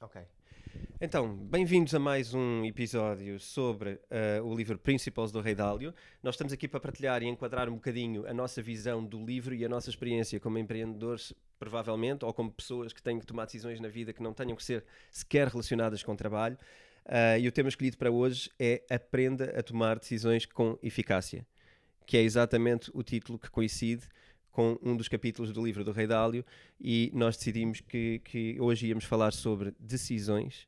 Ok. Então, bem-vindos a mais um episódio sobre o livro Principles do Rei Dálio. Nós estamos aqui para partilhar e enquadrar um bocadinho a nossa visão do livro e a nossa experiência como empreendedores, provavelmente, ou como pessoas que têm que tomar decisões na vida que não tenham que ser sequer relacionadas com trabalho. E o tema escolhido para hoje é Aprenda a tomar decisões com eficácia, que é exatamente o título que coincide com um dos capítulos do livro do Rei Dálio, e nós decidimos que hoje íamos falar sobre decisões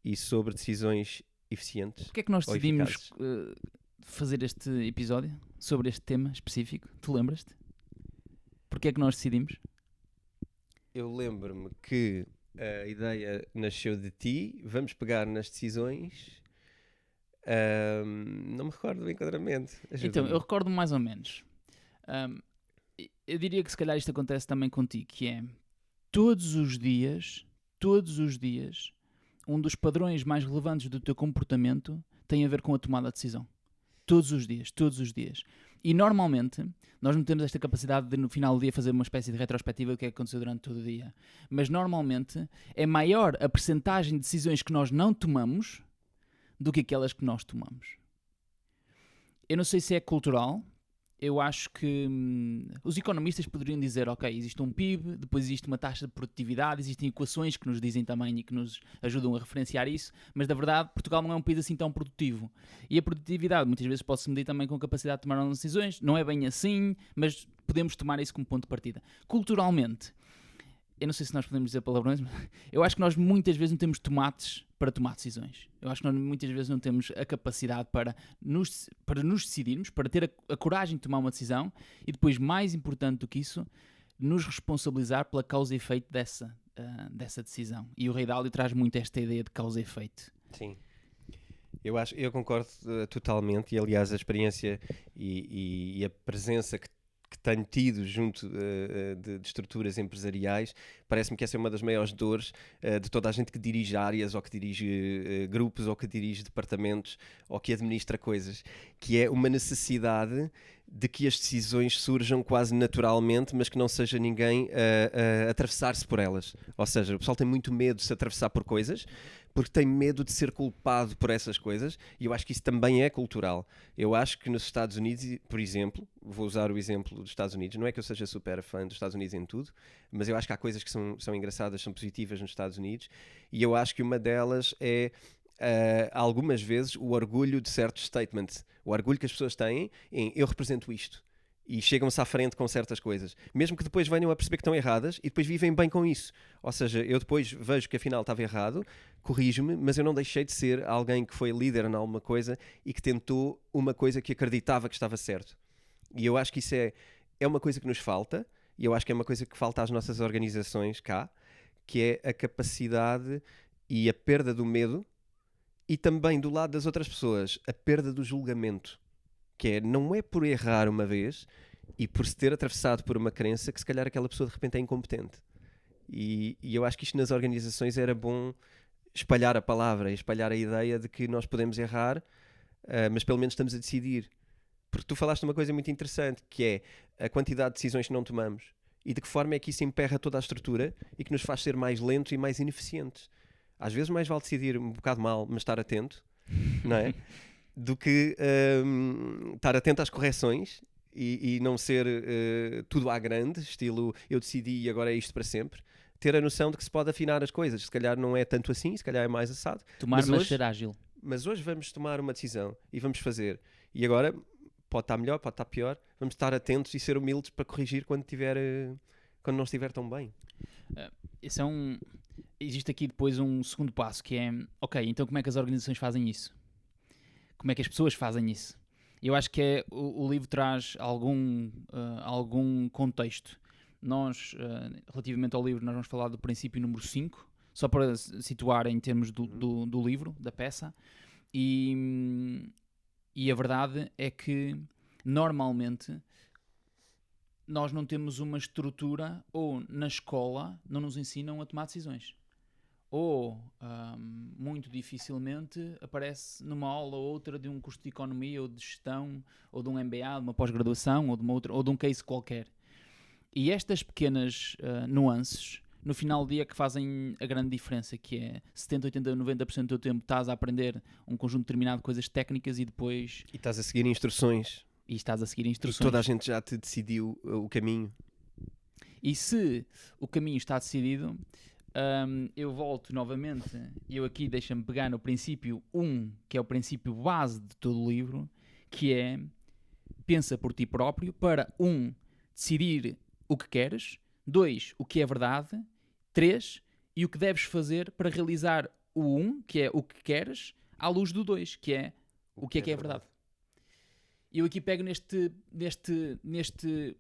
e sobre decisões eficientes Porquê é que nós ou decidimos eficazes. fazer este episódio sobre este tema específico? Tu lembras-te? Porquê é que nós decidimos? Eu lembro-me que a ideia nasceu de ti, vamos pegar nas decisões. Não me recordo do enquadramento. Então, Ajuda-me. eu recordo mais ou menos. Ahm, eu diria que se calhar isto acontece também contigo, que é todos os dias, um dos padrões mais relevantes do teu comportamento tem a ver com a tomada de decisão. Todos os dias. E normalmente, nós não temos esta capacidade de no final do dia fazer uma espécie de retrospectiva do que é que aconteceu durante todo o dia. Mas normalmente é maior a percentagem de decisões que nós não tomamos do que aquelas que nós tomamos. Eu não sei se é cultural. Eu acho que os economistas poderiam dizer, ok, existe um PIB, depois existe uma taxa de produtividade, existem equações que nos dizem também e que nos ajudam a referenciar isso, mas na verdade Portugal não é um país assim tão produtivo. E a produtividade muitas vezes pode-se medir também com a capacidade de tomar decisões, não é bem assim, mas podemos tomar isso como ponto de partida. Culturalmente, eu não sei se nós podemos dizer palavrões, mas eu acho que nós muitas vezes não temos tomates para tomar decisões. Eu acho que nós muitas vezes não temos a capacidade para nos decidirmos, para ter a coragem de tomar uma decisão e depois, mais importante do que isso, nos responsabilizar pela causa e efeito dessa decisão. E o Rei Dálio traz muito esta ideia de causa e efeito. Sim. Eu concordo totalmente, e aliás a experiência e a presença que tenho tido junto de estruturas empresariais, parece-me que essa é uma das maiores dores de toda a gente que dirige áreas, ou que dirige grupos, ou que dirige departamentos, ou que administra coisas, que é uma necessidade de que as decisões surjam quase naturalmente, mas que não seja ninguém a atravessar-se por elas. Ou seja, o pessoal tem muito medo de se atravessar por coisas, porque tem medo de ser culpado por essas coisas, e eu acho que isso também é cultural. Eu acho que nos Estados Unidos, por exemplo, vou usar o exemplo dos Estados Unidos, não é que eu seja super fã dos Estados Unidos em tudo, mas eu acho que há coisas que são engraçadas, são positivas nos Estados Unidos, e eu acho que uma delas é algumas vezes o orgulho de certos statements, o orgulho que as pessoas têm em eu represento isto. E chegam-se à frente com certas coisas, mesmo que depois venham a perceber que estão erradas, e depois vivem bem com isso. Ou seja, eu depois vejo que afinal estava errado, corrijo-me, mas eu não deixei de ser alguém que foi líder em alguma coisa e que tentou uma coisa que acreditava que estava certo. E eu acho que isso é uma coisa que nos falta, e eu acho que é uma coisa que falta às nossas organizações cá, que é a capacidade e a perda do medo, e também do lado das outras pessoas, a perda do julgamento. Que é, não é por errar uma vez e por se ter atravessado por uma crença que se calhar aquela pessoa de repente é incompetente. E eu acho que isto nas organizações era bom espalhar a palavra, espalhar a ideia de que nós podemos errar, mas pelo menos estamos a decidir. Porque tu falaste uma coisa muito interessante, que é a quantidade de decisões que não tomamos e de que forma é que isso emperra toda a estrutura e que nos faz ser mais lentos e mais ineficientes. Às vezes mais vale decidir um bocado mal, mas estar atento, não é? Do que estar atento às correções e não ser tudo à grande, estilo eu decidi e agora é isto para sempre. Ter a noção de que se pode afinar as coisas. Se calhar não é tanto assim, se calhar é mais assado. Tomar, mas ser ágil. Mas hoje vamos tomar uma decisão e vamos fazer. E agora pode estar melhor, pode estar pior. Vamos estar atentos e ser humildes para corrigir quando não estiver tão bem. Esse existe aqui depois um segundo passo, que é, ok, então como é que as organizações fazem isso? Como é que as pessoas fazem isso? Eu acho que o livro traz algum contexto. Nós, relativamente ao livro, nós vamos falar do princípio número 5, só para situar em termos do livro, da peça. E a verdade é que, normalmente, nós não temos uma estrutura, ou na escola não nos ensinam a tomar decisões. Ou, muito dificilmente, aparece numa aula ou outra de um curso de economia ou de gestão, ou de um MBA, de uma pós-graduação, ou de um case qualquer. E estas pequenas nuances no final do dia que fazem a grande diferença, que é 70, 80, 90% do tempo estás a aprender um conjunto determinado de coisas técnicas e depois... E estás a seguir instruções. E estás a seguir E instruções. toda a gente já te decidiu o caminho. E se o caminho está decidido, eu volto novamente, eu aqui deixa-me pegar no princípio 1, que é o princípio base de todo o livro, que é pensa por ti próprio para 1, decidir o que queres, 2, o que é verdade, 3, e o que deves fazer para realizar o 1, que é o que queres, à luz do 2, que é o que é verdade. E eu aqui pego neste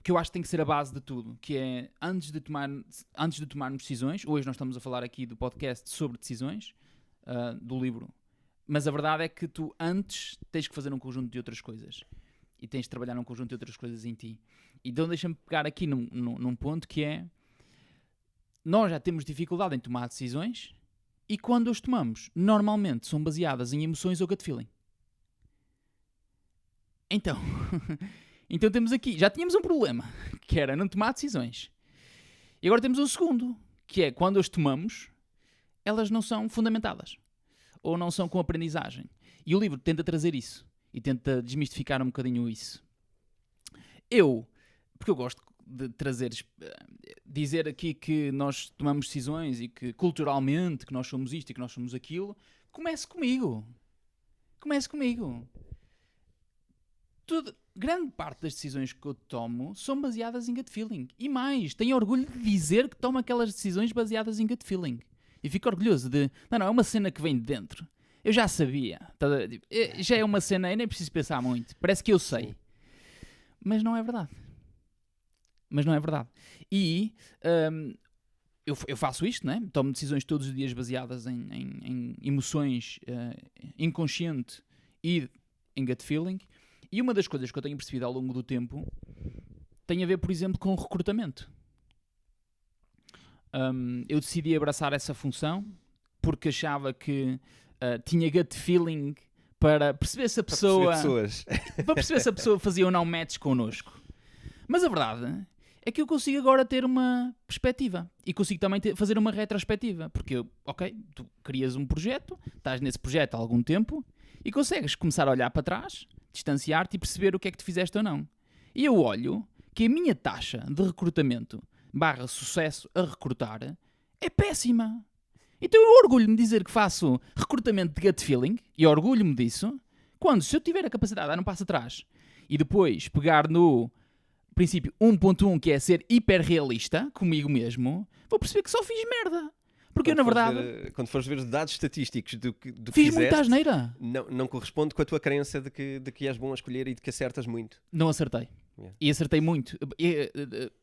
que eu acho que tem que ser a base de tudo, que é antes de tomarmos decisões. Hoje nós estamos a falar aqui do podcast sobre decisões, do livro, mas a verdade é que tu antes tens que fazer um conjunto de outras coisas e tens de trabalhar num conjunto de outras coisas em ti. Então deixa-me pegar aqui num ponto que é: nós já temos dificuldade em tomar decisões e quando as tomamos, normalmente são baseadas em emoções ou gut feeling. Então temos aqui, já tínhamos um problema, que era não tomar decisões. E agora temos um segundo, que é quando as tomamos, elas não são fundamentadas. Ou não são com aprendizagem. E o livro tenta trazer isso. E tenta desmistificar um bocadinho isso. Porque eu gosto de dizer aqui que nós tomamos decisões e que culturalmente, que nós somos isto e que nós somos aquilo, comece comigo. Grande parte das decisões que eu tomo são baseadas em gut feeling. E mais, tenho orgulho de dizer que tomo aquelas decisões baseadas em gut feeling. E fico orgulhoso de... Não, é uma cena que vem de dentro. Eu já sabia. Já é uma cena, eu nem preciso pensar muito. Parece que eu sei. Mas não é verdade. E eu faço isto, né? Tomo decisões todos os dias baseadas em emoções inconsciente e em gut feeling. E uma das coisas que eu tenho percebido ao longo do tempo tem a ver, por exemplo, com o recrutamento. Eu decidi abraçar essa função porque achava que tinha gut feeling para perceber se a pessoa... para perceber se a pessoa fazia ou não match connosco. Mas a verdade é que eu consigo agora ter uma perspectiva e consigo também fazer uma retrospectiva. Porque, tu crias um projeto, estás nesse projeto há algum tempo e consegues começar a olhar para trás, distanciar-te e perceber o que é que tu fizeste ou não. E eu olho que a minha taxa de recrutamento / sucesso a recrutar é péssima. Então eu orgulho-me de dizer que faço recrutamento de gut feeling e orgulho-me disso, quando se eu tiver a capacidade de dar um passo atrás e depois pegar no princípio 1.1, que é ser hiperrealista comigo mesmo, vou perceber que só fiz merda. Porque eu, na verdade... quando fores ver os dados estatísticos do que fiz fizeste, muita asneira. Não corresponde com a tua crença de que és bom a escolher e de que acertas muito. Não acertei. Yeah. E acertei muito.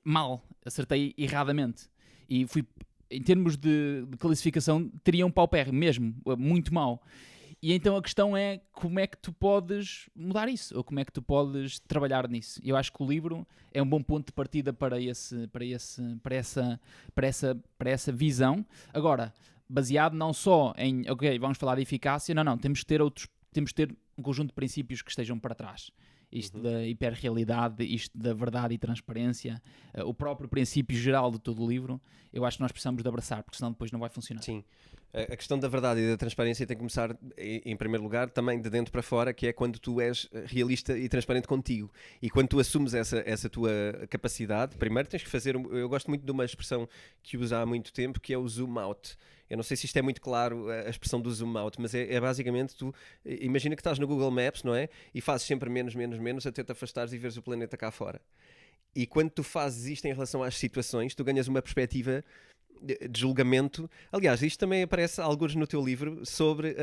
Mal. Acertei erradamente. E fui, em termos de classificação, teria um paupérrimo mesmo. Muito mal. E então a questão é como é que tu podes mudar isso? Ou como é que tu podes trabalhar nisso? Eu acho que o livro é um bom ponto de partida para essa visão. Agora, baseado não só em, vamos falar de eficácia, não, temos que ter um conjunto de princípios que estejam para trás. Isto da hiperrealidade, isto da verdade e transparência, o próprio princípio geral de todo o livro, eu acho que nós precisamos de abraçar, porque senão depois não vai funcionar. Sim. A questão da verdade e da transparência tem que começar, em primeiro lugar, também de dentro para fora, que é quando tu és realista e transparente contigo. E quando tu assumes essa tua capacidade, primeiro tens que fazer... Eu gosto muito de uma expressão que uso há muito tempo, que é o zoom out. Eu não sei se isto é muito claro, a expressão do zoom out, mas é basicamente tu... Imagina que estás no Google Maps, não é? E fazes sempre menos, até te afastares e veres o planeta cá fora. E quando tu fazes isto em relação às situações, tu ganhas uma perspectiva de julgamento. Aliás, isto também aparece alguns no teu livro sobre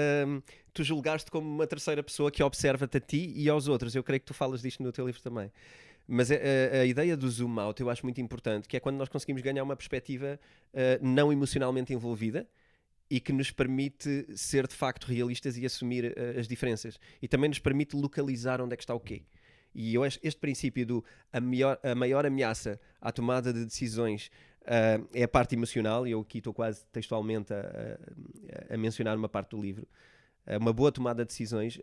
tu julgaste como uma terceira pessoa que observa-te a ti e aos outros. Eu creio que tu falas disto no teu livro também. Mas a ideia do zoom out eu acho muito importante, que é quando nós conseguimos ganhar uma perspectiva não emocionalmente envolvida e que nos permite ser de facto realistas e assumir as diferenças. E também nos permite localizar onde é que está o quê. E eu acho este princípio a maior ameaça à tomada de decisões é a parte emocional, e eu aqui estou quase textualmente a mencionar uma parte do livro. Uma boa tomada de decisões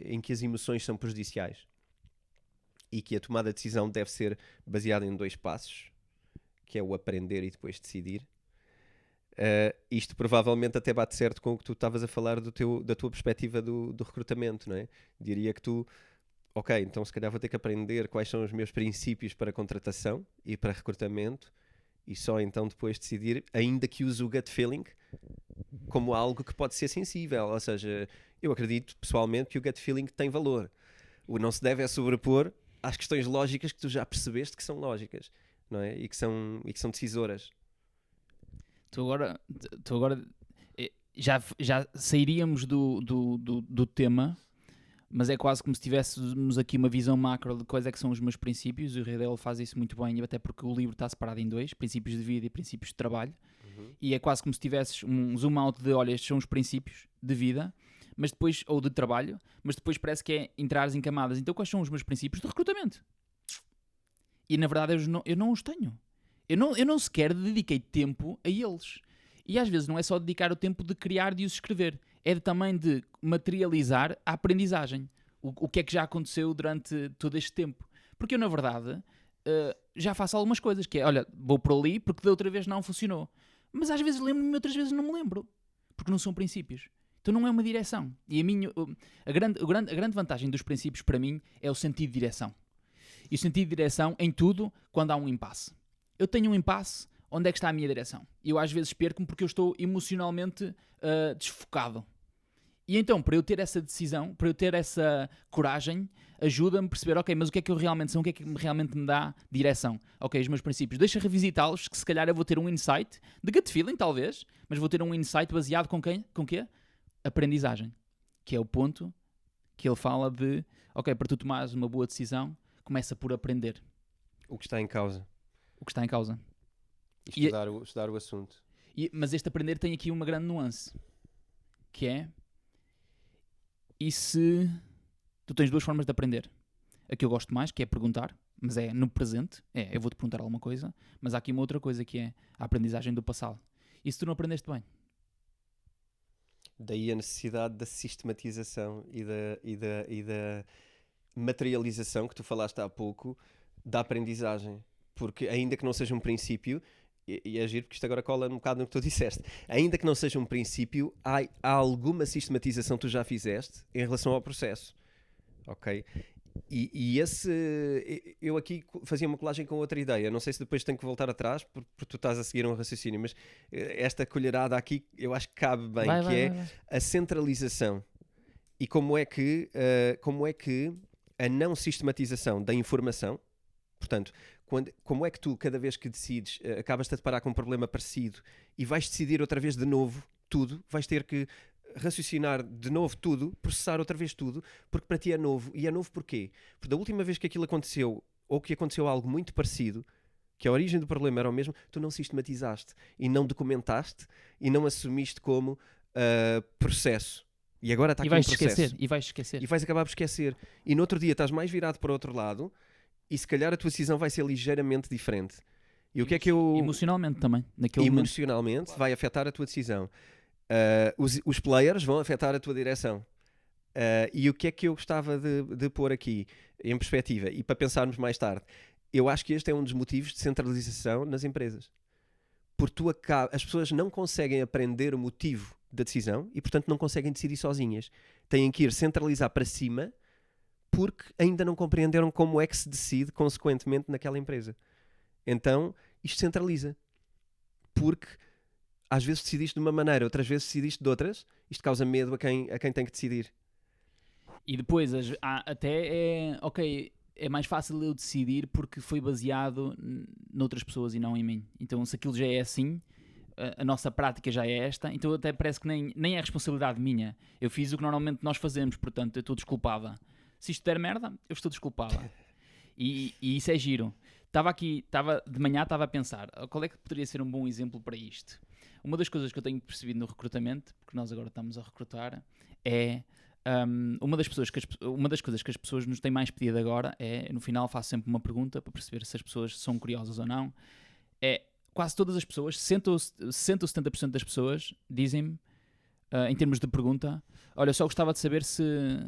em que as emoções são prejudiciais e que a tomada de decisão deve ser baseada em 2 passos, que é o aprender e depois decidir. Isto provavelmente até bate certo com o que tu estavas a falar da tua perspectiva do recrutamento, não é? Diria que tu, ok, então se calhar vou ter que aprender quais são os meus princípios para contratação e para recrutamento e só então depois decidir, ainda que use o gut feeling como algo que pode ser sensível. Ou seja, eu acredito pessoalmente que o gut feeling tem valor. O não se deve sobrepor às questões lógicas que tu já percebeste que são lógicas, não é? E que são decisoras. Tu agora já sairíamos do tema, mas é quase como se tivéssemos aqui uma visão macro de quais é que são os meus princípios, e o Redel faz isso muito bem, até porque o livro está separado em dois, princípios de vida e princípios de trabalho, e é quase como se tivesses um zoom out de, olha, estes são os princípios de vida, mas depois, ou de trabalho, mas depois parece que é entrares em camadas. Então quais são os meus princípios de recrutamento? E na verdade eu não os tenho. Eu não sequer dediquei tempo a eles. E às vezes não é só dedicar o tempo de criar, de os escrever. É também de materializar a aprendizagem. O que é que já aconteceu durante todo este tempo. Porque eu, na verdade, já faço algumas coisas. Que é, olha, vou por ali porque da outra vez não funcionou. Mas às vezes lembro-me, outras vezes não me lembro. Porque não são princípios. Então não é uma direção. E a grande vantagem dos princípios para mim é o sentido de direção. E o sentido de direção em tudo quando há um impasse. Eu tenho um impasse, onde é que está a minha direção? E eu às vezes perco-me porque eu estou emocionalmente desfocado. E então, para eu ter essa decisão, para eu ter essa coragem, ajuda-me a perceber, ok, mas o que é que eu realmente sou, o que é que realmente me dá direção? Ok, os meus princípios, deixa revisitá-los, que se calhar eu vou ter um insight, de gut feeling talvez, mas vou ter um insight baseado com quem? Com quê? Aprendizagem. Que é o ponto que ele fala de, ok, para tu tomares uma boa decisão, começa por aprender. O que está em causa. O que está em causa. Estudar o assunto. Mas este aprender tem aqui uma grande nuance. Que é... E se... Tu tens duas formas de aprender. A que eu gosto mais, que é perguntar, mas é no presente. Eu vou-te perguntar alguma coisa, mas há aqui uma outra coisa que é a aprendizagem do passado. E se tu não aprendeste bem? Daí a necessidade da sistematização e da materialização que tu falaste há pouco da aprendizagem. Porque ainda que não seja um princípio, e é giro porque isto agora cola um bocado no que tu disseste, ainda que não seja um princípio, há alguma sistematização que tu já fizeste em relação ao processo. Ok? E eu aqui fazia uma colagem com outra ideia, não sei se depois tenho que voltar atrás porque tu estás a seguir um raciocínio, mas esta colherada aqui eu acho que cabe bem, vai. A centralização e como é que a não sistematização da informação, portanto, como é que tu, cada vez que decides, acabas-te a deparar com um problema parecido e vais decidir outra vez de novo tudo, vais ter que raciocinar de novo tudo, processar outra vez tudo, porque para ti é novo. E é novo porquê? Porque da última vez que aquilo aconteceu, ou que aconteceu algo muito parecido, que a origem do problema era o mesmo, tu não sistematizaste e não documentaste e não assumiste como processo. E agora está aqui um processo. E vais esquecer. E vais acabar por esquecer. E no outro dia estás mais virado para o outro lado e se calhar a tua decisão vai ser ligeiramente diferente. E o que é que eu... Emocionalmente também. Emocionalmente vai afetar a tua decisão. Os players vão afetar a tua direção. E o que é que eu gostava de pôr aqui em perspectiva e para pensarmos mais tarde? Eu acho que este é um dos motivos de centralização nas empresas. Porque as pessoas não conseguem aprender o motivo da decisão e, portanto, não conseguem decidir sozinhas. Têm que ir centralizar para cima porque ainda não compreenderam como é que se decide consequentemente naquela empresa. Então, isto centraliza. Porque às vezes decidiste de uma maneira, outras vezes decidiste de outras. Isto causa medo a quem tem que decidir. E depois, é mais fácil eu decidir porque foi baseado noutras pessoas e não em mim. Então, se aquilo já é assim, a nossa prática já é esta, então até parece que nem é responsabilidade minha. Eu fiz o que normalmente nós fazemos, portanto, eu estou desculpada. Se isto der merda, eu estou desculpada. E isso é giro. De manhã estava a pensar, qual é que poderia ser um bom exemplo para isto? Uma das coisas que eu tenho percebido no recrutamento, porque nós agora estamos a recrutar, é uma das coisas que as pessoas nos têm mais pedido agora é, no final faço sempre uma pergunta para perceber se as pessoas são curiosas ou não, quase todas as pessoas, 60 ou 70% das pessoas dizem-me, em termos de pergunta, olha, eu só gostava de saber se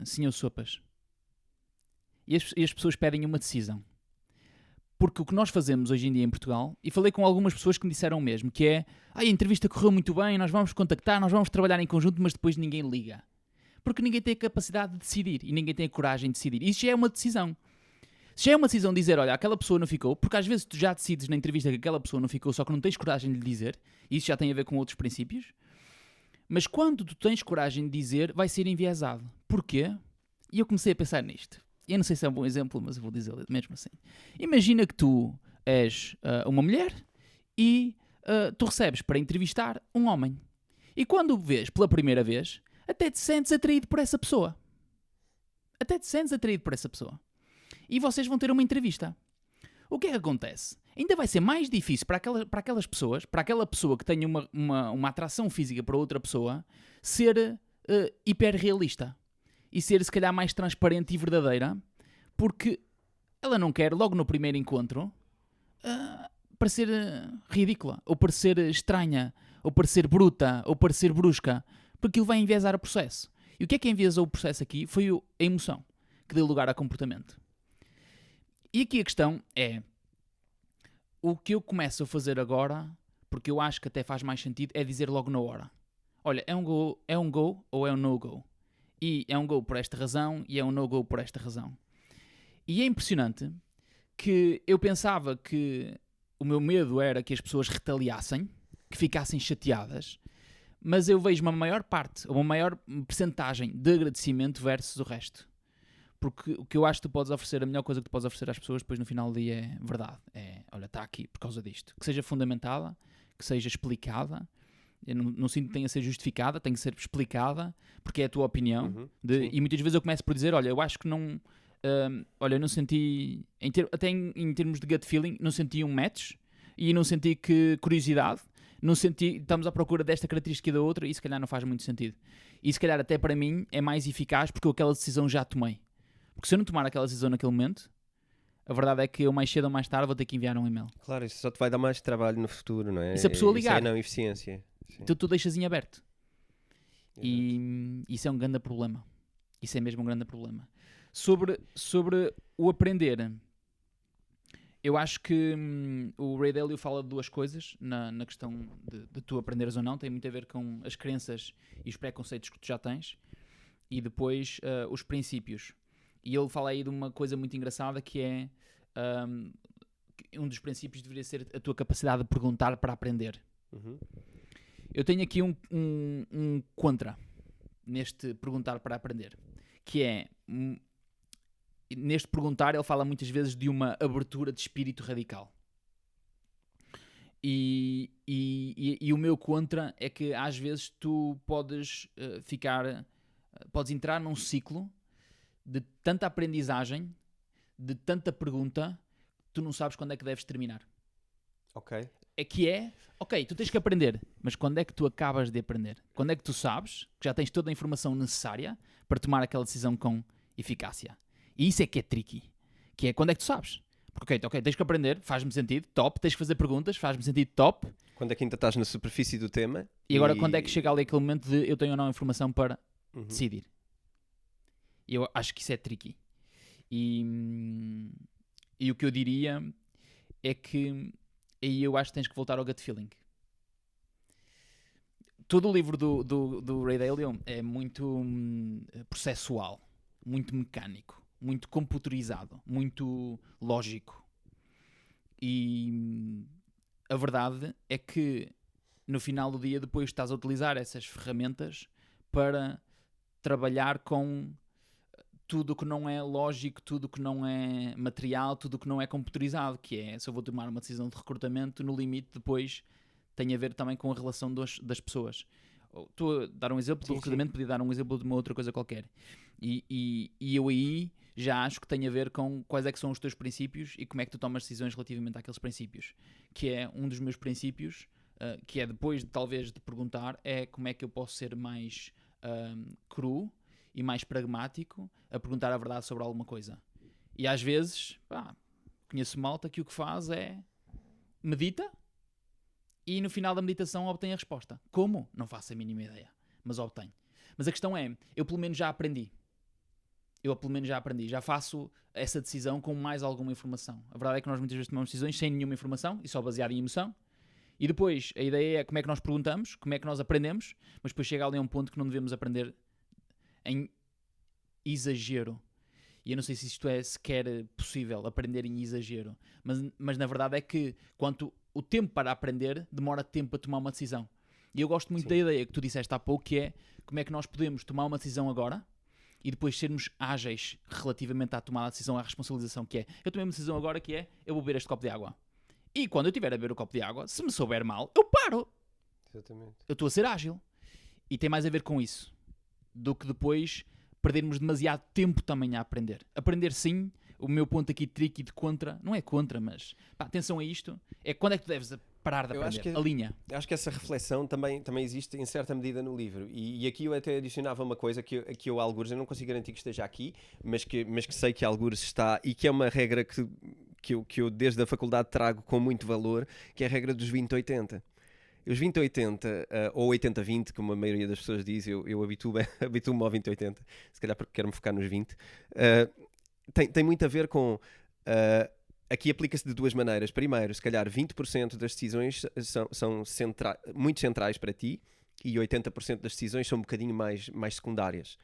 sim ou sopas. E as pessoas pedem uma decisão. Porque o que nós fazemos hoje em dia em Portugal, e falei com algumas pessoas que me disseram o mesmo, que é, a entrevista correu muito bem, nós vamos contactar, nós vamos trabalhar em conjunto, mas depois ninguém liga. Porque ninguém tem a capacidade de decidir e ninguém tem a coragem de decidir. Isso já é uma decisão. Se já é uma decisão de dizer, olha, aquela pessoa não ficou, porque às vezes tu já decides na entrevista que aquela pessoa não ficou, só que não tens coragem de lhe dizer, e isso já tem a ver com outros princípios. Mas quando tu tens coragem de dizer, vai ser enviesado. Porquê? E eu comecei a pensar nisto. Eu não sei se é um bom exemplo, mas eu vou dizer mesmo assim. Imagina que tu és uma mulher e tu recebes para entrevistar um homem. E quando o vês pela primeira vez, até te sentes atraído por essa pessoa. E vocês vão ter uma entrevista. O que é que acontece? Ainda vai ser mais difícil para aquelas pessoas, para aquela pessoa que tenha uma atração física para outra pessoa, ser hiperrealista. E ser, se calhar, mais transparente e verdadeira, porque ela não quer, logo no primeiro encontro, parecer ridícula, ou parecer estranha, ou parecer bruta, ou parecer brusca, porque aquilo vai enviesar o processo. E o que é que enviesou o processo aqui? Foi a emoção que deu lugar ao comportamento. E aqui a questão é, o que eu começo a fazer agora, porque eu acho que até faz mais sentido, é dizer logo na hora. Olha, é um go ou é um no-go? E é um go por esta razão e é um no-go por esta razão. E é impressionante que eu pensava que o meu medo era que as pessoas retaliassem, que ficassem chateadas, mas eu vejo uma maior parte, uma maior percentagem de agradecimento versus o resto. Porque o que eu acho que tu podes oferecer, a melhor coisa que tu podes oferecer às pessoas depois no final do dia é verdade. É, olha, está aqui por causa disto. Que seja fundamentada, que seja explicada. Eu não sinto que tenha a ser justificada, tem que ser explicada, porque é a tua opinião. E muitas vezes eu começo por dizer, olha, eu acho que não... olha, eu não senti... até em termos de gut feeling, não senti um match. E não senti que curiosidade. Não senti... Estamos à procura desta característica e da outra, e se calhar não faz muito sentido. E se calhar até para mim é mais eficaz porque eu aquela decisão já tomei. Porque se eu não tomar aquela decisão naquele momento, a verdade é que eu mais cedo ou mais tarde vou ter que enviar um e-mail. Claro, isso só te vai dar mais trabalho no futuro, não é? E se a pessoa ligar? Isso é não eficiência. Sim. Então tu deixas em aberto. E isso é um grande problema. Isso é mesmo um grande problema. Sobre o aprender, eu acho que o Ray Dalio fala de duas coisas na questão de tu aprenderes ou não. Tem muito a ver com as crenças e os preconceitos que tu já tens. E depois os princípios. E ele fala aí de uma coisa muito engraçada que é um dos princípios deveria ser a tua capacidade de perguntar para aprender. Eu tenho aqui um contra neste perguntar para aprender, que é, neste perguntar ele fala muitas vezes de uma abertura de espírito radical. E o meu contra é que às vezes tu podes podes entrar num ciclo de tanta aprendizagem, de tanta pergunta, tu não sabes quando é que deves terminar. Ok. Ok, tu tens que aprender, mas quando é que tu acabas de aprender? Quando é que tu sabes que já tens toda a informação necessária para tomar aquela decisão com eficácia? E isso é que é tricky. Que é quando é que tu sabes? Porque, ok, tens que aprender, faz-me sentido, top. Tens que fazer perguntas, faz-me sentido, top. Quando é que ainda estás na superfície do tema? E agora quando é que chega ali aquele momento de eu tenho ou não informação para decidir? Eu acho que isso é tricky. E o que eu diria é que aí eu acho que tens que voltar ao gut feeling. Todo o livro do Ray Dalio é muito processual, muito mecânico, muito computerizado, muito lógico. E a verdade é que no final do dia depois estás a utilizar essas ferramentas para trabalhar com tudo o que não é lógico, tudo o que não é material, tudo o que não é computerizado, que é, se eu vou tomar uma decisão de recrutamento, no limite depois tem a ver também com a relação das pessoas. Estou a dar um exemplo do recrutamento, podia dar um exemplo de uma outra coisa qualquer. E eu aí já acho que tem a ver com quais é que são os teus princípios e como é que tu tomas decisões relativamente àqueles princípios. Que é um dos meus princípios, que é depois talvez de perguntar, é como é que eu posso ser mais cru e mais pragmático a perguntar a verdade sobre alguma coisa. E às vezes, conheço malta que o que faz é medita e no final da meditação obtém a resposta. Como? Não faço a mínima ideia, mas obtém. Mas a questão é, eu pelo menos já aprendi. eu pelo menos já aprendi, já faço essa decisão com mais alguma informação. A verdade é que nós muitas vezes tomamos decisões sem nenhuma informação e só baseado em emoção. E depois a ideia é como é que nós perguntamos, como é que nós aprendemos, mas depois chega ali a um ponto que não devemos aprender em exagero. E eu não sei se isto é sequer possível, aprender em exagero. Mas na verdade é que quanto o tempo para aprender demora tempo a tomar uma decisão. E eu gosto muito da ideia que tu disseste há pouco, que é como é que nós podemos tomar uma decisão agora e depois sermos ágeis relativamente à tomada de decisão, à responsabilização, que é, eu tomei uma decisão agora que é, eu vou beber este copo de água. E quando eu estiver a beber o copo de água, se me souber mal, eu paro. Exatamente. Eu estou a ser ágil. E tem mais a ver com isso do que depois perdermos demasiado tempo também a aprender. Aprender sim, o meu ponto aqui tricky de contra, não é contra, mas pá, atenção a isto, é quando é que tu deves parar de aprender, a linha. Acho que essa reflexão também existe em certa medida no livro, e aqui eu até adicionava uma coisa que eu algures, eu não consigo garantir que esteja aqui, mas que sei que algures está, e que é uma regra que eu desde a faculdade trago com muito valor, que é a regra dos 20-80. Os 20-80, ou 80-20, como a maioria das pessoas diz, eu habituo-me ao 20-80, se calhar porque quero-me focar nos 20, tem muito a ver com... aqui aplica-se de duas maneiras. Primeiro, se calhar 20% das decisões são muito centrais para ti, e 80% das decisões são um bocadinho mais secundárias.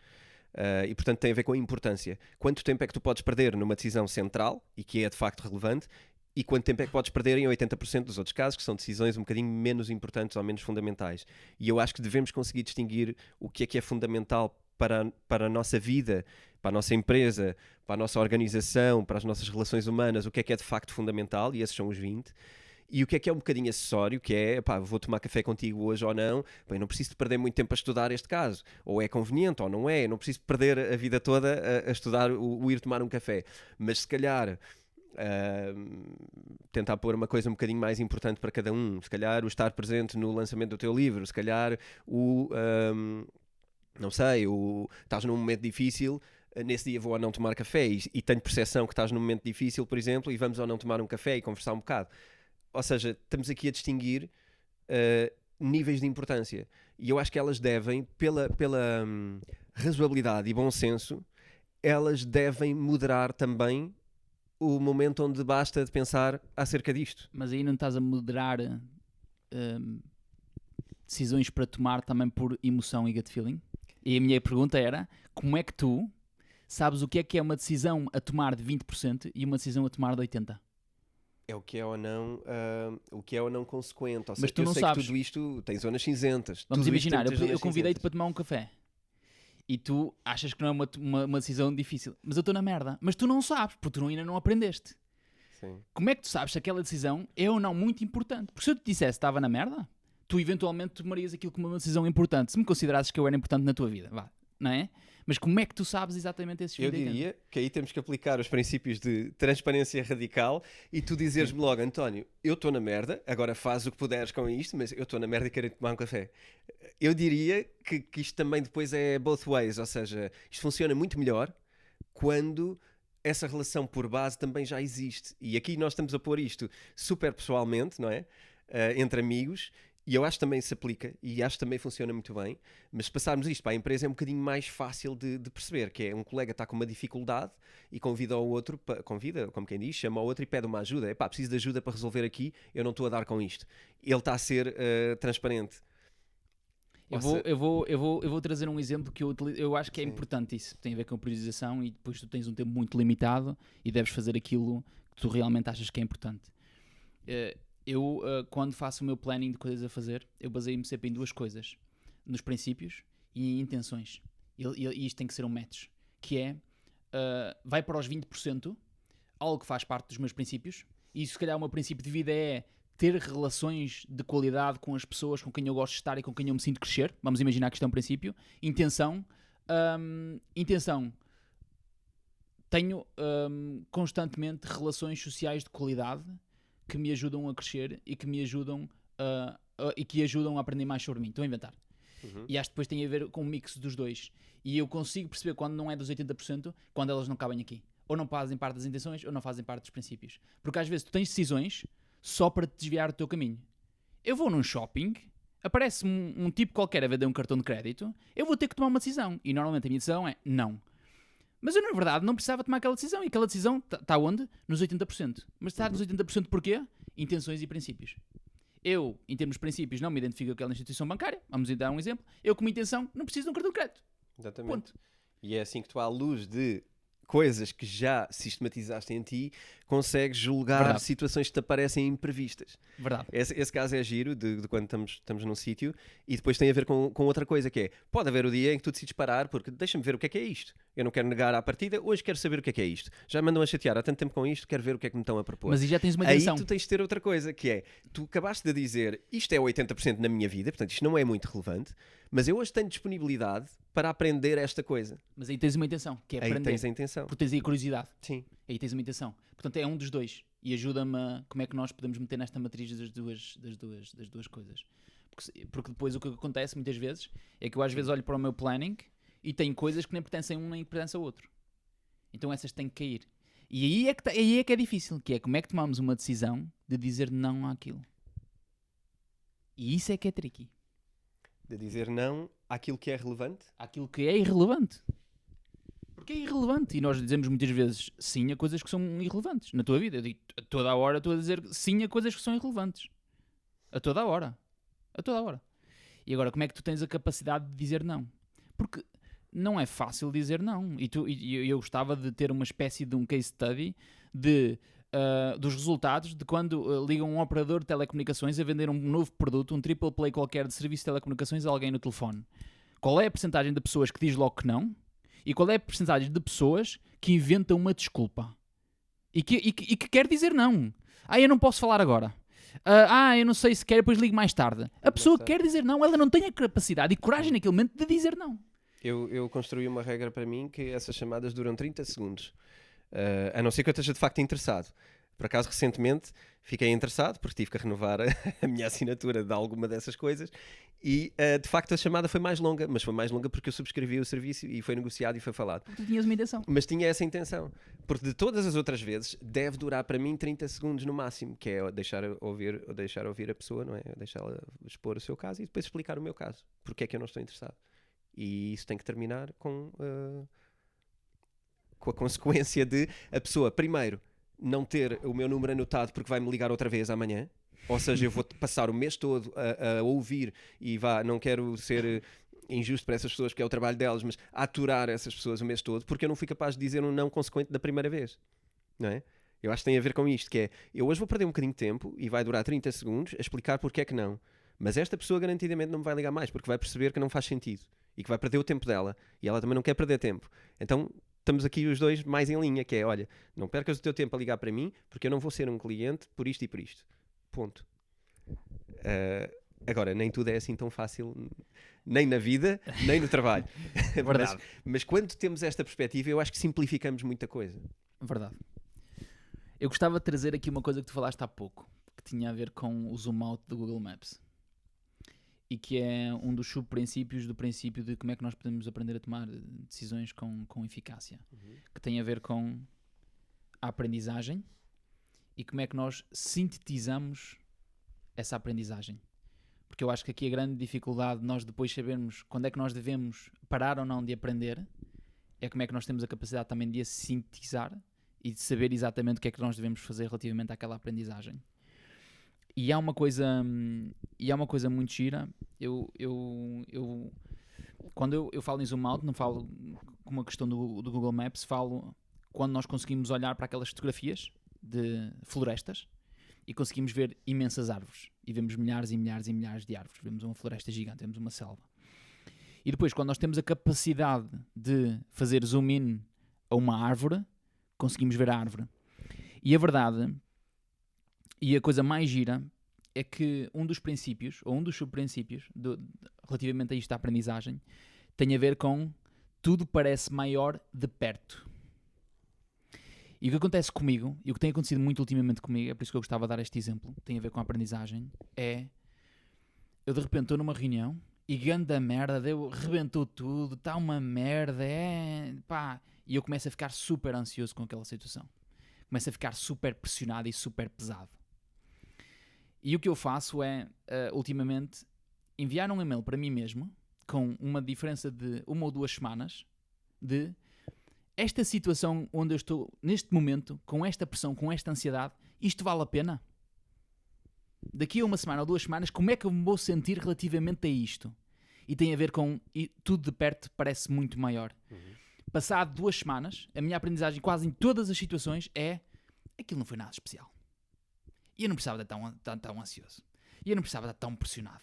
E portanto tem a ver com a importância. Quanto tempo é que tu podes perder numa decisão central, e que é de facto relevante, e quanto tempo é que podes perder em 80% dos outros casos, que são decisões um bocadinho menos importantes ou menos fundamentais. E eu acho que devemos conseguir distinguir o que é fundamental para a nossa vida, para a nossa empresa, para a nossa organização, para as nossas relações humanas, o que é de facto fundamental, e esses são os 20%. E o que é um bocadinho acessório, que é, pá, vou tomar café contigo hoje ou não, bem, não preciso de perder muito tempo a estudar este caso, ou é conveniente ou não é, não preciso de perder a vida toda a estudar o ir tomar um café, mas se calhar... tentar pôr uma coisa um bocadinho mais importante para cada um, se calhar o estar presente no lançamento do teu livro, se calhar não sei, estás num momento difícil, nesse dia vou ou não tomar café e tenho percepção que estás num momento difícil, por exemplo, e vamos ou não tomar um café e conversar um bocado. Ou seja, estamos aqui a distinguir níveis de importância, e eu acho que elas devem, pela razoabilidade e bom senso, elas devem moderar também o momento onde basta de pensar acerca disto. Mas aí não estás a moderar decisões para tomar também por emoção e gut feeling? E a minha pergunta era, como é que tu sabes o que é uma decisão a tomar de 20% e uma decisão a tomar de 80%? É o que é ou não consequente. Ou seja, mas tu não sei sabes. Que tudo isto tem zonas cinzentas. Vamos imaginar, eu convidei-te cinzentas para tomar um café e tu achas que não é uma decisão difícil, mas eu estou na merda. Mas tu não sabes, porque tu ainda não aprendeste. Sim. Como é que tu sabes se aquela decisão é ou não muito importante? Porque se eu te dissesse que estava na merda, tu eventualmente tomarias aquilo como uma decisão importante, se me considerasses que eu era importante na tua vida, vá, não é? Mas como é que tu sabes exatamente esses 20 Eu diria que aí temos que aplicar os princípios de transparência radical e tu dizeres-me logo, António, eu estou na merda, agora faz o que puderes com isto, mas eu estou na merda e quero tomar um café. Eu diria que isto também depois é both ways, ou seja, isto funciona muito melhor quando essa relação por base também já existe. E aqui nós estamos a pôr isto super pessoalmente, não é? Entre amigos. E eu acho que também se aplica e acho que também funciona muito bem, mas se passarmos isto para a empresa é um bocadinho mais fácil de perceber, que é um colega está com uma dificuldade e convida ao outro, como quem diz, chama ao outro e pede uma ajuda. Epá, preciso de ajuda para resolver aqui, eu não estou a dar com isto. Ele está a ser transparente. Eu vou trazer um exemplo que eu acho que é importante isso. Tem a ver com a priorização e depois tu tens um tempo muito limitado e deves fazer aquilo que tu realmente achas que é importante. Eu, quando faço o meu planning de coisas a fazer, eu baseio-me sempre em duas coisas. Nos princípios e em intenções. E isto tem que ser um match. Que é, vai para os 20%, algo que faz parte dos meus princípios. E se calhar o meu princípio de vida é ter relações de qualidade com as pessoas com quem eu gosto de estar e com quem eu me sinto crescer. Vamos imaginar que isto é um princípio. Intenção. Tenho constantemente relações sociais de qualidade que me ajudam a crescer e que me ajudam a aprender mais sobre mim. Estou a inventar. Uhum. E acho que depois tem a ver com um mix dos dois. E eu consigo perceber quando não é dos 80%, quando elas não cabem aqui. Ou não fazem parte das intenções, ou não fazem parte dos princípios. Porque às vezes tu tens decisões só para te desviar do teu caminho. Eu vou num shopping, aparece-me um tipo qualquer a vender um cartão de crédito, eu vou ter que tomar uma decisão. E normalmente a minha decisão é não. Mas eu, na verdade, não precisava tomar aquela decisão. E aquela decisão está onde? Nos 80%. Mas está nos 80% porquê? Intenções e princípios. Eu, em termos de princípios, não me identifico com aquela instituição bancária. Vamos dar um exemplo. Eu, como intenção, não preciso de um cartão de crédito. Exatamente. Ponto. E é assim que tu, à luz de coisas que já sistematizaste em ti, consegues julgar Verdade. situações que te aparecem imprevistas. Verdade. Esse caso é giro, de quando estamos num sítio, e depois tem a ver com outra coisa, que é, pode haver o dia em que tu decides parar, porque deixa-me ver o que é isto. Eu não quero negar à partida, hoje quero saber o que é isto. Já me andam a chatear há tanto tempo com isto, quero ver o que é que me estão a propor. Mas aí já tens uma Aí intenção. tu tens de ter outra coisa, que é, tu acabaste de dizer, isto é 80% na minha vida, portanto isto não é muito relevante, mas eu hoje tenho disponibilidade para aprender esta coisa. Mas aí tens uma intenção, que é Aí aprender. tens a intenção. Porque tens aí a curiosidade. Sim. Aí tens uma intenção. Portanto, é um dos dois. E ajuda-me a como é que nós podemos meter nesta matriz das duas coisas. Porque depois o que acontece muitas vezes é que eu às vezes olho para o meu planning e tenho coisas que nem pertencem a um nem pertencem ao outro. Então essas têm que cair. E aí é que é difícil, que é como é que tomamos uma decisão de dizer não àquilo. E isso é que é tricky. De dizer não àquilo que é relevante. Àquilo que é irrelevante. Porque é irrelevante. E nós dizemos muitas vezes sim a coisas que são irrelevantes. Na tua vida, eu digo toda a hora estou a dizer sim a coisas que são irrelevantes. A toda a hora. A toda a hora. E agora, como é que tu tens a capacidade de dizer não? Porque não é fácil dizer não. E eu gostava de ter uma espécie de um case study dos resultados de quando ligam um operador de telecomunicações a vender um novo produto, um triple play qualquer de serviço de telecomunicações a alguém no telefone. Qual é a percentagem de pessoas que diz logo que não? E qual é a percentagem de pessoas que inventam uma desculpa? E que quer dizer não. Eu não posso falar agora. Eu não sei se quer, depois ligo mais tarde. A pessoa quer dizer não, ela não tem a capacidade e coragem naquele momento de dizer não. Eu construí uma regra para mim que essas chamadas duram 30 segundos. A não ser que eu esteja de facto interessado. Por acaso, recentemente, fiquei interessado, porque tive que renovar a minha assinatura de alguma dessas coisas, e de facto a chamada foi mais longa, mas foi mais longa porque eu subscrevi o serviço e foi negociado e foi falado. Porque tu tinhas uma intenção. Mas tinha essa intenção, porque de todas as outras vezes deve durar para mim 30 segundos no máximo, que é deixar ouvir a pessoa, não é? Deixá-la expor o seu caso e depois explicar o meu caso, porque é que eu não estou interessado. E isso tem que terminar com a consequência de a pessoa, primeiro, não ter o meu número anotado porque vai-me ligar outra vez amanhã. Ou seja, eu vou passar o mês todo a ouvir e não quero ser injusto para essas pessoas porque é o trabalho delas, mas a aturar essas pessoas o mês todo porque eu não fui capaz de dizer um não consequente da primeira vez. Não é? Eu acho que tem a ver com isto, que é, eu hoje vou perder um bocadinho de tempo e vai durar 30 segundos a explicar porque é que não. Mas esta pessoa garantidamente não me vai ligar mais porque vai perceber que não faz sentido e que vai perder o tempo dela e ela também não quer perder tempo. Então estamos aqui os dois mais em linha, que é, olha, não percas o teu tempo a ligar para mim porque eu não vou ser um cliente por isto e por isto. Ponto. Agora, nem tudo é assim tão fácil, nem na vida, nem no trabalho. Verdade. Mas quando temos esta perspectiva, eu acho que simplificamos muita coisa. Verdade. Eu gostava de trazer aqui uma coisa que tu falaste há pouco, que tinha a ver com o zoom out do Google Maps. E que é um dos subprincípios do princípio de como é que nós podemos aprender a tomar decisões com eficácia. Que tem a ver com a aprendizagem e como é que nós sintetizamos essa aprendizagem. Porque eu acho que aqui a grande dificuldade de nós depois sabermos quando é que nós devemos parar ou não de aprender é como é que nós temos a capacidade também de a sintetizar e de saber exatamente o que é que nós devemos fazer relativamente àquela aprendizagem. E há uma coisa muito gira. Quando eu falo em zoom out, não falo com uma questão do Google Maps, falo quando nós conseguimos olhar para aquelas fotografias de florestas e conseguimos ver imensas árvores e vemos milhares e milhares e milhares de árvores, vemos uma floresta gigante, vemos uma selva. E depois, quando nós temos a capacidade de fazer zoom in a uma árvore, conseguimos ver a árvore. E a verdade, e a coisa mais gira, é que um dos princípios, ou um dos subprincípios relativamente a isto da aprendizagem, tem a ver com tudo parece maior de perto. E o que acontece comigo, e o que tem acontecido muito ultimamente comigo, é por isso que eu gostava de dar este exemplo, tem a ver com a aprendizagem, é eu de repente estou numa reunião e ganda merda, rebentou tudo, está uma merda, e eu começo a ficar super ansioso com aquela situação. Começo a ficar super pressionado e super pesado. E o que eu faço é, ultimamente, enviar um e-mail para mim mesmo, com uma diferença de 1 ou 2 semanas, de esta situação onde eu estou, neste momento, com esta pressão, com esta ansiedade, isto vale a pena? Daqui a uma semana ou 2 semanas, como é que eu me vou sentir relativamente a isto? E tem a ver com, tudo de perto parece muito maior. Passado 2 semanas, a minha aprendizagem quase em todas as situações é, aquilo não foi nada especial. E eu não precisava estar tão ansioso. E eu não precisava estar tão pressionado.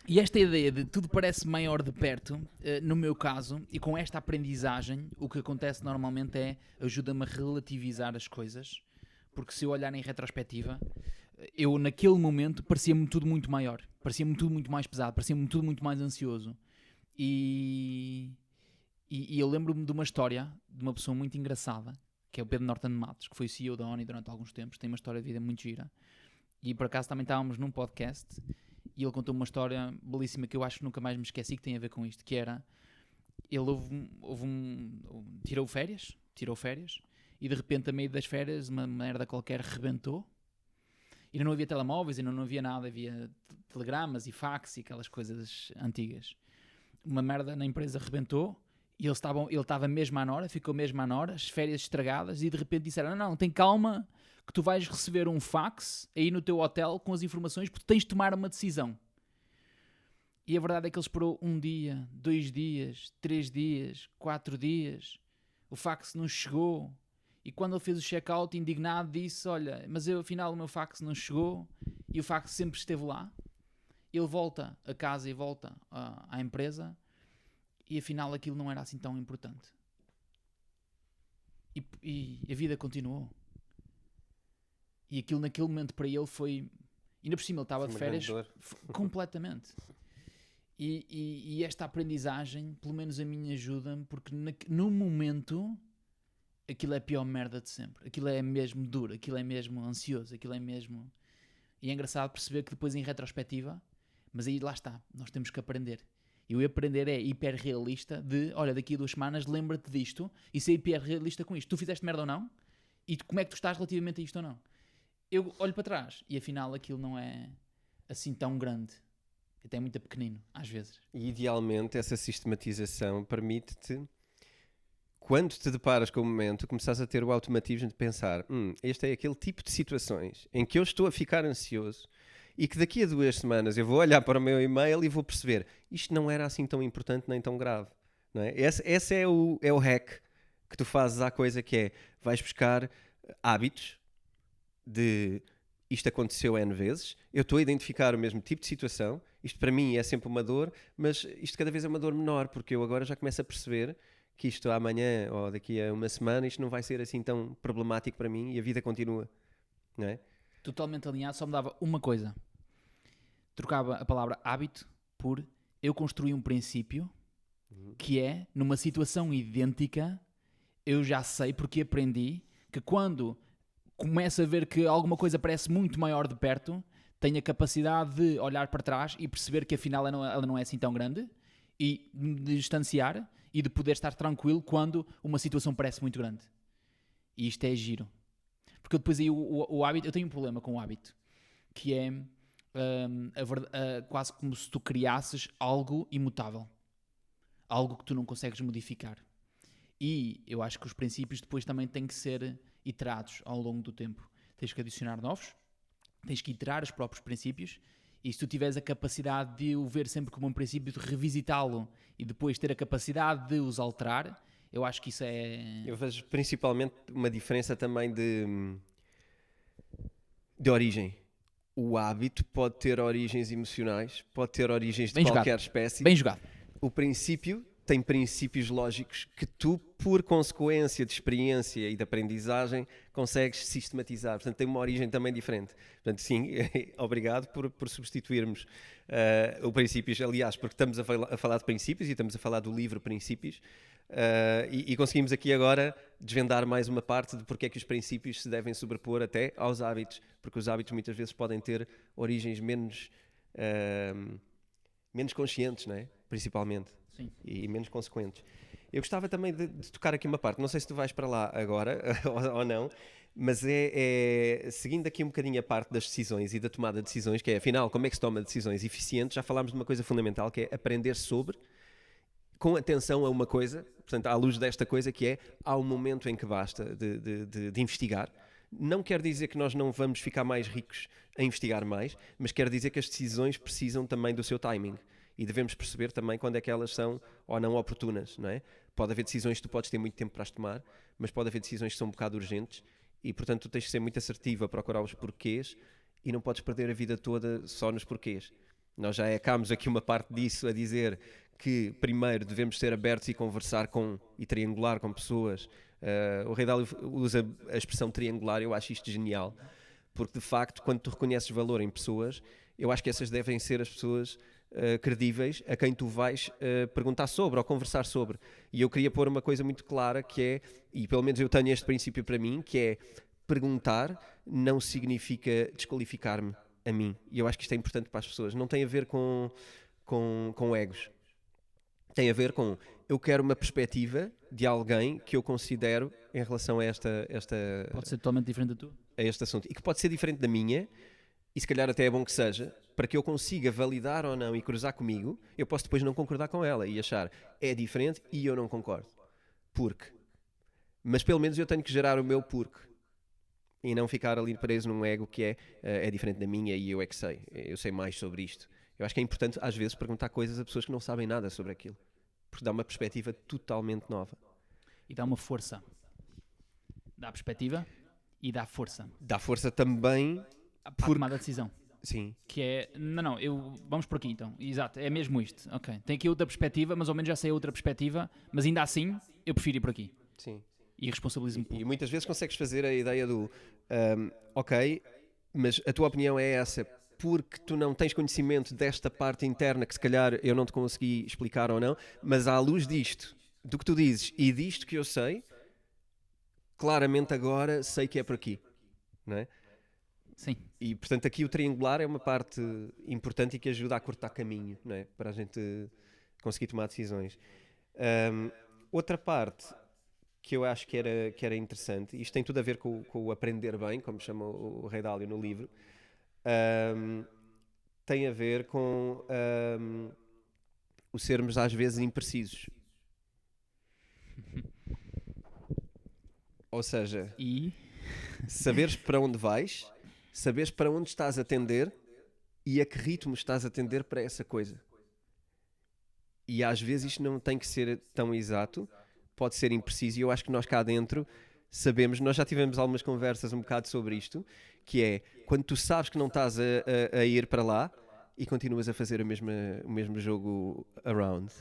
E esta ideia de tudo parece maior de perto, no meu caso, e com esta aprendizagem, o que acontece normalmente é, ajuda-me a relativizar as coisas, porque se eu olhar em retrospectiva, eu naquele momento parecia-me tudo muito maior, parecia-me tudo muito mais pesado, parecia-me tudo muito mais ansioso. E eu lembro-me de uma história de uma pessoa muito engraçada, que é o Pedro Norton de Matos, que foi o CEO da ONU durante alguns tempos, tem uma história de vida muito gira. E por acaso também estávamos num podcast e ele contou uma história belíssima que eu acho que nunca mais me esqueci, que tem a ver com isto, que era, ele tirou férias e de repente a meio das férias uma merda qualquer rebentou e não havia telemóveis e não havia nada, havia telegramas e fax e aquelas coisas antigas. Uma merda na empresa rebentou e ele estava mesmo à nora, ficou mesmo à nora, as férias estragadas, e de repente disseram, não, tem calma que tu vais receber um fax aí no teu hotel com as informações porque tens de tomar uma decisão. E a verdade é que ele esperou 1 dia, 2 dias, 3 dias, 4 dias, o fax não chegou, e quando ele fez o check-out indignado disse, olha, mas afinal o meu fax não chegou, e o fax sempre esteve lá. Ele volta a casa e volta à empresa, e afinal aquilo não era assim tão importante. E a vida continuou. E aquilo naquele momento para ele foi... Ainda por cima ele estava de férias completamente. E esta aprendizagem, pelo menos a mim, ajuda-me, porque no momento aquilo é a pior merda de sempre. Aquilo é mesmo duro, aquilo é mesmo ansioso, aquilo é mesmo... E é engraçado perceber que depois em retrospectiva, mas aí lá está, nós temos que aprender. E o aprender é hiperrealista de, olha, daqui a 2 semanas lembra-te disto e ser hiperrealista com isto. Tu fizeste merda ou não? E como é que tu estás relativamente a isto ou não? Eu olho para trás e afinal aquilo não é assim tão grande. Até é muito pequenino, às vezes. E idealmente essa sistematização permite-te, quando te deparas com o momento, começares a ter o automatismo de pensar, este é aquele tipo de situações em que eu estou a ficar ansioso e que daqui a 2 semanas eu vou olhar para o meu e-mail e vou perceber, isto não era assim tão importante nem tão grave. Não é? Esse é o hack que tu fazes à coisa, que é, vais buscar hábitos de isto aconteceu N vezes, eu estou a identificar o mesmo tipo de situação, isto para mim é sempre uma dor, mas isto cada vez é uma dor menor, porque eu agora já começo a perceber que isto amanhã ou daqui a uma semana isto não vai ser assim tão problemático para mim e a vida continua, não é? Totalmente alinhado, só me dava uma coisa. Trocava a palavra hábito por eu construí um princípio que é, numa situação idêntica, eu já sei porque aprendi que quando começo a ver que alguma coisa parece muito maior de perto, tenho a capacidade de olhar para trás e perceber que afinal ela não é assim tão grande e de distanciar e de poder estar tranquilo quando uma situação parece muito grande. E isto é giro. Porque depois aí o hábito, eu tenho um problema com o hábito, que é quase como se tu criasses algo imutável. Algo que tu não consegues modificar. E eu acho que os princípios depois também têm que ser iterados ao longo do tempo. Tens que adicionar novos, tens que iterar os próprios princípios, e se tu tiveres a capacidade de o ver sempre como um princípio, de revisitá-lo e depois ter a capacidade de os alterar, eu acho que isso é... Eu vejo principalmente uma diferença também de origem. O hábito pode ter origens emocionais, pode ter origens de Bem qualquer jogado. espécie. Bem jogado. O princípio tem princípios lógicos que tu, por consequência de experiência e de aprendizagem, consegues sistematizar. Portanto, tem uma origem também diferente. Portanto, sim, obrigado por substituirmos o Princípios. Aliás, porque estamos a falar de princípios e estamos a falar do livro Princípios, e conseguimos aqui agora desvendar mais uma parte de porque é que os princípios se devem sobrepor até aos hábitos, porque os hábitos muitas vezes podem ter origens menos conscientes, não é? Principalmente. Sim. E menos consequentes. Eu gostava também de tocar aqui uma parte, não sei se tu vais para lá agora ou não, mas seguindo aqui um bocadinho a parte das decisões e da tomada de decisões, que é, afinal, como é que se toma decisões eficientes. Já falámos de uma coisa fundamental, que é aprender sobre com atenção a uma coisa, portanto, à luz desta coisa que é, há um momento em que basta de investigar. Não quer dizer que nós não vamos ficar mais ricos a investigar mais, mas quer dizer que as decisões precisam também do seu timing. E devemos perceber também quando é que elas são ou não oportunas, não é? Pode haver decisões que tu podes ter muito tempo para as tomar, mas pode haver decisões que são um bocado urgentes e, portanto, tu tens que ser muito assertivo a procurar os porquês e não podes perder a vida toda só nos porquês. Nós já ecámos aqui uma parte disso a dizer que, primeiro, devemos ser abertos e conversar e triangular com pessoas. O Rei Dalio usa a expressão triangular, eu acho isto genial, porque, de facto, quando tu reconheces valor em pessoas, eu acho que essas devem ser as pessoas credíveis a quem tu vais perguntar sobre ou conversar sobre. E eu queria pôr uma coisa muito clara que é, e pelo menos eu tenho este princípio para mim, que é perguntar não significa desqualificar-me a mim. E eu acho que isto é importante para as pessoas. Não tem a ver com egos. Tem a ver com eu quero uma perspectiva de alguém que eu considero em relação a Pode ser totalmente diferente da tua. a este assunto. E que pode ser diferente da minha, e se calhar até é bom que seja, para que eu consiga validar ou não e cruzar comigo, eu posso depois não concordar com ela e achar é diferente e eu não concordo. Porque. Mas pelo menos eu tenho que gerar o meu porque. E não ficar ali preso num ego que é diferente da minha e eu é que sei. Eu sei mais sobre isto. Eu acho que é importante às vezes perguntar coisas a pessoas que não sabem nada sobre aquilo. Porque dá uma perspectiva totalmente nova. E dá uma força. Dá perspectiva e dá força. Dá força também À tomada de decisão. Sim. Que é, vamos por aqui então. Exato, é mesmo isto. Ok, tem aqui outra perspectiva, mas ao menos já sei outra perspectiva, mas ainda assim eu prefiro ir por aqui. Sim. E responsabilizo-me por. E muitas vezes consegues fazer a ideia do ok, mas a tua opinião é essa porque tu não tens conhecimento desta parte interna que se calhar eu não te consegui explicar ou não, mas à luz disto, do que tu dizes e disto que eu sei, claramente agora sei que é por aqui, não é? Sim. E portanto aqui o triangular é uma parte importante e que ajuda a cortar caminho, não é? Para a gente conseguir tomar decisões. Outra parte que eu acho que era interessante, e isto tem tudo a ver com o aprender bem, como chama o Rei Dalio no livro, tem a ver com o sermos às vezes imprecisos. Ou seja, saberes para onde vais, saberes para onde estás a tender e a que ritmo estás a tender para essa coisa. E às vezes isto não tem que ser tão exato, pode ser impreciso, e eu acho que nós cá dentro sabemos, nós já tivemos algumas conversas um bocado sobre isto, que é quando tu sabes que não estás a ir para lá e continuas a fazer o mesmo jogo around.